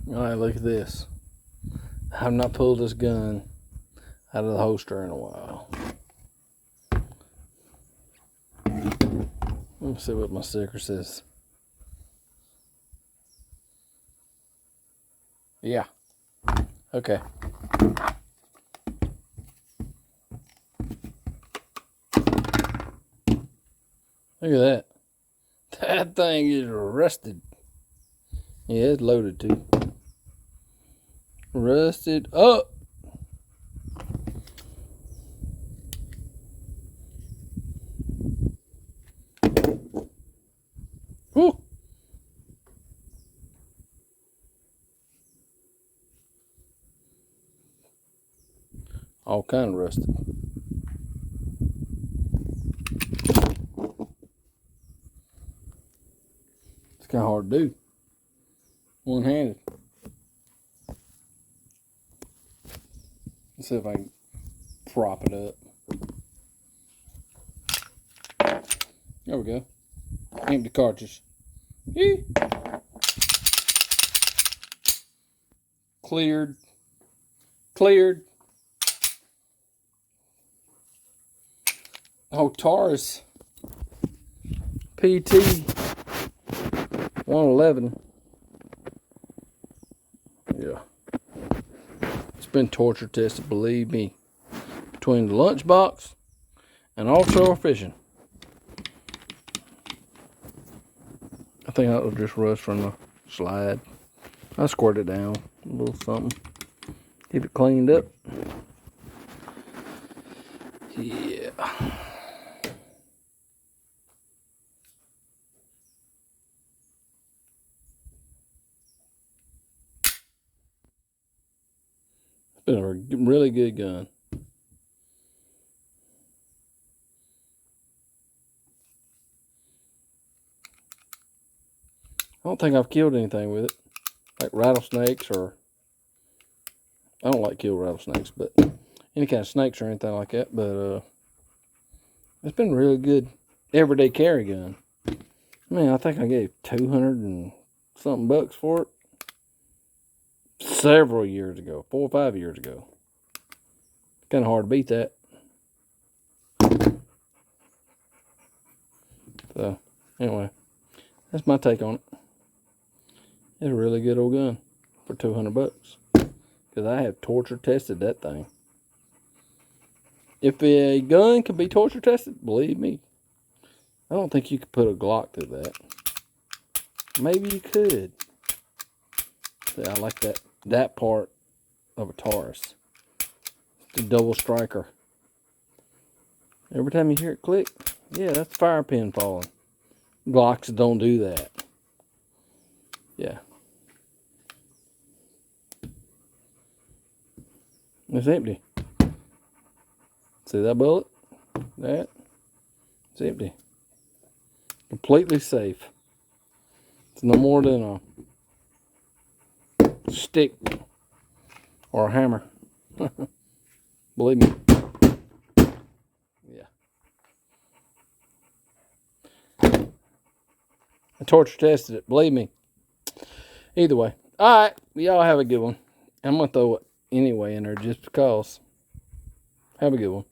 Alright, look at this. I have not pulled this gun out of the holster in a while. Let me see what my sticker says. Yeah. Okay. Look at that. That thing is rusted. Yeah, it's loaded too. Rusted up. Whew. All kind of rusted. It's kind of hard to do. One-handed. Let's see if I can prop it up. There we go. Empty cartridge. Yee. Cleared. Cleared. Oh, Taurus. PT 111. Yeah. It's been torture tested, believe me. Between the lunchbox and offshore fishing. I think that was just rust from the slide. I squirted it down a little something. Keep it cleaned up. Yeah. It's been a really good gun. I don't think I've killed anything with it. Like rattlesnakes or... I don't like kill rattlesnakes, but any kind of snakes or anything like that. But it's been a really good everyday carry gun. Man, I think I gave 200 and something bucks for it several years ago, 4 or 5 years ago. Kind of hard to beat that. So, anyway, that's my take on it. It's a really good old gun for 200 bucks. Because I have torture tested that thing. If a gun can be torture tested, believe me, I don't think you could put a Glock through that. Maybe you could. See, I like that part of a Taurus. The double striker. Every time you hear it click, yeah, that's the fire pin falling. Glocks don't do that. Yeah. It's empty. See that bullet? That? It's empty. Completely safe. It's no more than a stick or a hammer. Believe me. Yeah. I torture tested it. Believe me. Either way. Alright. Y'all have a good one. I'm going to throw it anyway in there just because. Have a good one.